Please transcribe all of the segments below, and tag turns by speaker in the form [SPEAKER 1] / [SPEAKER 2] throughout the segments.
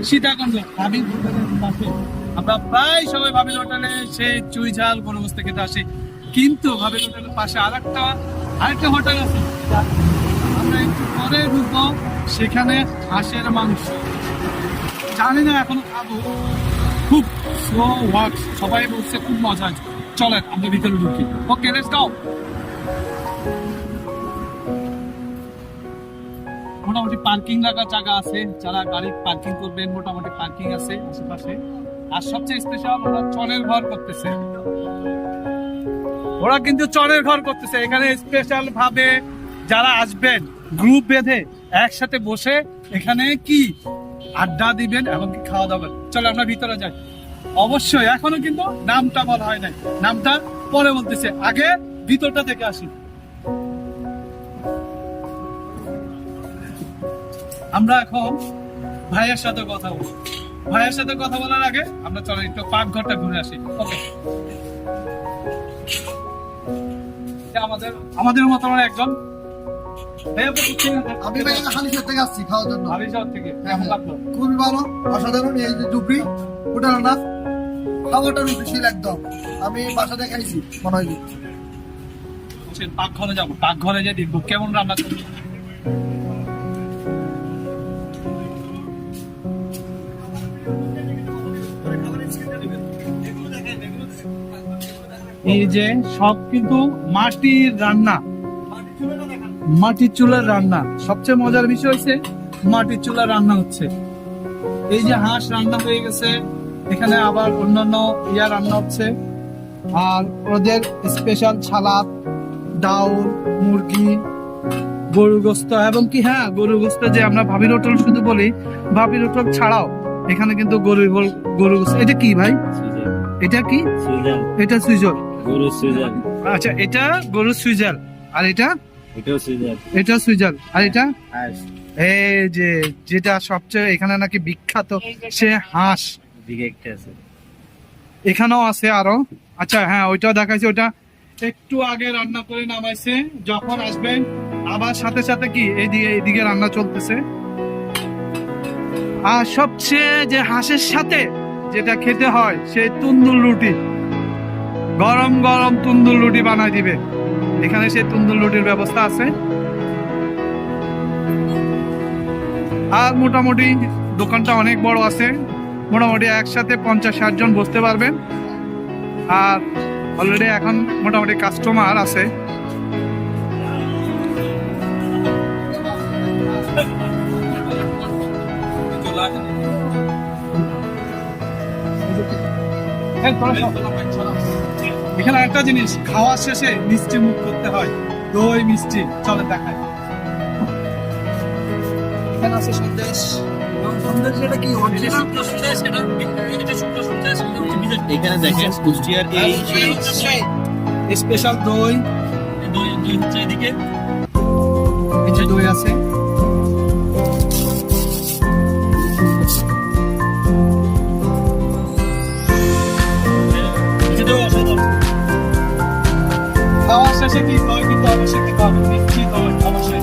[SPEAKER 1] সীতাকুণ্ড ভাবির হোটেলের পাশে। আমরা প্রায় সবাই ভাবির হোটেলে সেই চুই ঝাল গরুগোস্ত খেতে আসি, কিন্তু ভাবির হোটেলের পাশে আরেকটা হোটেল আছে, আমরা একটু পরে ঢুকবো। সেখানে হাঁসের মাংস, জানি না এখনো খাবো, খুব স্লো ওয়ার্ক, সবাই বলছে খুব মজা আছে। চলেন আমরা ভিতরে ঢুকি। ওকে, লেটস গো। মোটামুটি পার্কিং রাখার জায়গা আছে, যারা গাড়ি পার্কিং করবেন মোটামুটি পার্কিং আছে আশেপাশে। আর সবচেয়ে স্পেশাল, ওরা চনের ঘর করতেছে, ওরা কিন্তু চনের ঘর করতেছে এখানে স্পেশাল ভাবে। যারা আসবেন গ্রুপ বেঁধে একসাথে বসে এখানে কি আড্ডা দিবেন এবং কি খাওয়া দাওয়া। চলো আমরা ভিতরে যাই। অবশ্যই এখনো কিন্তু নামটা বলা হয় নাই, নামটা পরে বলতেছে, আগে ভিতরটা থেকে আসি। আমরা এখন ভাইয়ের সাথে কথা বলবো। ভাইয়ের সাথে কথা বলার আগে আমরা চলো একটু পাকঘরটা ঘুরে আসি। ওকে, আমাদের মতো একজন
[SPEAKER 2] আমি হালিশহর থেকে আসছি খাওয়ার জন্য।
[SPEAKER 1] হালিশহর থেকে কেমন লাগলো?
[SPEAKER 2] খুবই ভালো, অসাধারণ। এই যে ডুবরি ওটা না, খাবারটা রুচিশীল একদম। আমি বাসাতে খাইছি মনে হয়।
[SPEAKER 1] পাকঘরে যাবো, পাকঘরে যে দেখবো কেমন রান্না করবো। এই যে সব কিন্তু মাটির রান্না, মাটির চুলার রান্না। সবচেয়ে মজার বিষয় হচ্ছে মাটির চুলার রান্না হচ্ছে। এই যে হাঁস রান্না হয়ে গেছে, এখানে আবার অন্যান্য রান্না হচ্ছে। আর ওদের স্পেশাল সালাদ, ডাউল, মুরগি, গরুর গোস্ত এবং কি হ্যাঁ গরুর গোস্ত যে আমরা ভাবির হোটেল শুধু বলি, ভাবির হোটেল ছাড়াও এখানে কিন্তু গরুর গোস্ত। এটা কি ভাই? এটা কি? এটা সুইজার গরুর সুইজার। আচ্ছা, এটা গরুর সুইজার। আর এটা এটা সুইজার। আর এটা এই যে যেটা সবচেয়ে এখানে নাকি বিখ্যাত সে হাঁস, এখানেও আছে আরো। আচ্ছা হ্যাঁ, ওইটাও দেখাইছে, ওটা একটু আগে রান্না করে নামাইছে। যখন আসবেন আবার সাথে সাথে কি এইদিকে রান্না চলতেছে। আর সবচেয়ে যে হাঁসের সাথে যেটা খেতে হয় সেই তন্দুর রুটি, গরম গরম তন্দুর রুটি বানাই দিবে। এখানে সেই তন্দুর রুটির ব্যবস্থা আছে। আর মোটামুটি দোকানটা অনেক বড় আছে, মোটামুটি একসাথে 50-60 জন বসতে পারবেন। আর অলরেডি এখন মোটামুটি কাস্টমার আছে। এখানে একটা জিনিস, খাওয়া শেষে মিষ্টি মুখ করতে হয়, দই মিষ্টি। চলে দেখায়। এখানে আছে সন্দেশ।
[SPEAKER 3] এখানে দেখেন কুষ্টিয়ার এই
[SPEAKER 1] স্পেশাল দই
[SPEAKER 3] হচ্ছে এদিকে
[SPEAKER 1] এই যে দই আছে। খাওয়ার শেষে কি দই কিন্তু অবশ্যই খেতে হবে, মিষ্টি দই অবশ্যই।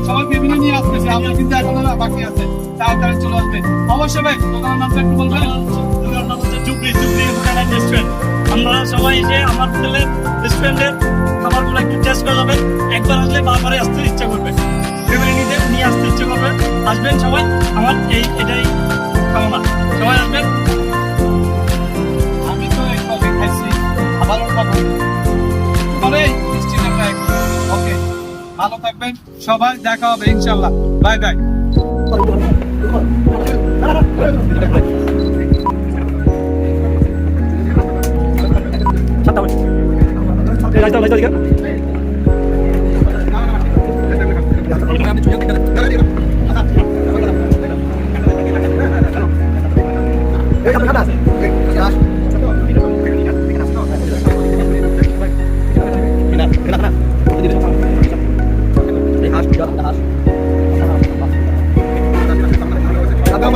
[SPEAKER 1] সবাই ফ্যামিলি নিয়ে আসতেছে, আমরা কিন্তু এখনো বাকি আছে, তাড়াতাড়ি চলে আসবে। অবশ্যই ভাই, দোকানের নামটা একটু বলবেন?
[SPEAKER 3] দোকানের নাম হচ্ছে জুবলি হোটেল এন্ড রেস্টুরেন্ট। আমরা সবাই এসে আমার হোটেলের রেস্টুরেন্টের খাবারগুলো একটু টেস্ট করে যাবেন। একবার আসলে বারবারে আসতে ইচ্ছা করবে, ফ্যামিলি নিয়ে আসতে ইচ্ছা করবে। আসবেন সবাই, আমার এটাই কামনা। সবাই আসবেন।
[SPEAKER 1] আমি তো এই কফি খাইছি, আবারও খাবো। মিষ্টি নামটা ওকে, ভালো থাকবেন সবাই, দেখা হবে ইনশাল্লাহ। Bye bye.
[SPEAKER 2] Ada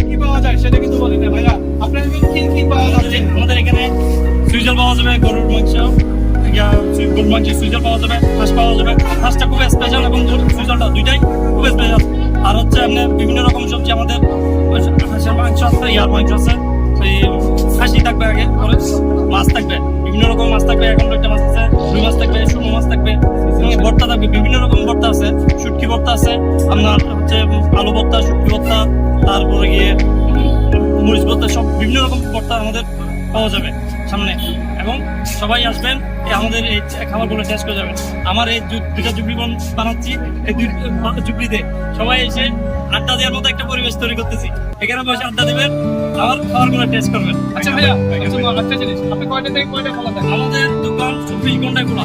[SPEAKER 1] কি পাওয়া যায় সেটা কিন্তু বলেন না ভাইয়া, আপনার কি কি পাওয়া যাচ্ছে?
[SPEAKER 3] আমাদের এখানে সুইজার পাওয়া যাবে, গরুর মাংস, গরুর মাংস সুইজার পাওয়া যাবে, হাঁস পাওয়া যাবে। হাঁসটা খুব স্পেশাল এবং সুইজারটা দুইটাই খুব স্পেশাল। আর হচ্ছে আপনার বিভিন্ন রকম সবজি, আমাদের হাঁসের মাংস আছে, ইয়ার মাংস আছে, এই খাসি থাকবে, আগে পরে মাছ থাকবে, বিভিন্ন রকম মাছ থাকবে। এখন একটা মাছ আছে, রুই মাছ থাকবে, শুকনো মাছ থাকবে, ভর্তা থাকবে, বিভিন্ন রকম ভর্তা আছে, শুটকি ভর্তা আছে, আপনার হচ্ছে আলু ভর্তা, শুটকি ভর্তা, তারপরে গিয়ে মরিচ ভর্তা, সব বিভিন্ন রকম ভর্তা আমাদের পাওয়া যাবে সামনে। এবং সবাই আসবেন, আমাদের এই খাবারগুলো টেস্ট করে যাবেন। আমার এই দুটা জুবলি বানাচ্ছি, এই দুই জুবলিতে সবাই এসে আড্ডা দেওয়ার মতো একটা পরিবেশ তৈরি করতেছি। এখানে বসে আড্ডা দেবেন, আমার খাবারগুলো টেস্ট করবেন।
[SPEAKER 1] আচ্ছা ভাইয়া, একটা জিনিস, আপনি কয়টা থেকে কয়টা খোলা থাকে?
[SPEAKER 3] আমাদের দোকান 24 ঘন্টায় খোলা।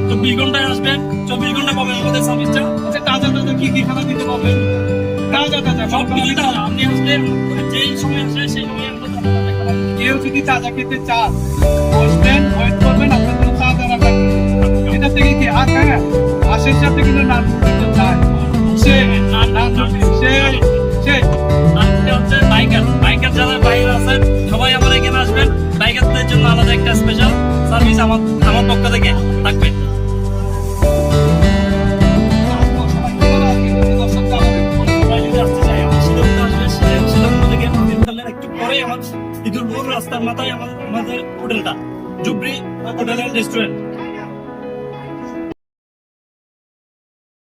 [SPEAKER 3] 24 ঘন্টায় আসবেন, 24 ঘন্টা পাবেন আমাদের সার্ভিসটা।
[SPEAKER 1] আচ্ছা, তাজা তাজা কি কি খাবার দিতে পারবেন? তাজা তাজা
[SPEAKER 3] সব কিছুটা আপনি আসবেন, যেই সময় আসে সেই সময় আমরা তাজা তাজা খাবার দিই।
[SPEAKER 1] কেউ যদি তাজা খেতে চান, বসবেন, ওয়েট করবেন, আপনার জন্য তাজা রাখা। এটা থেকে কি আর হ্যাঁ, আশের সাথে কিন্তু নান করতে চায়, সে
[SPEAKER 3] আজকে হচ্ছে বাইকার যারা বাইরে আছেন সবাই আমার এখানে আসবেন। বাইকারদের জন্য আলাদা একটা স্পেশাল সার্ভিস আমার পক্ষ থেকে থাকবে। সবাই যদি আসতে চায়, আমার শিলংতে আসবে, শিলং থেকে নদীর একটু পরে আমার ইঁদুরপুর রাস্তার মাথায় আমাদের হোটেলটা, জুবরি হোটেল এন্ড রেস্টুরেন্ট।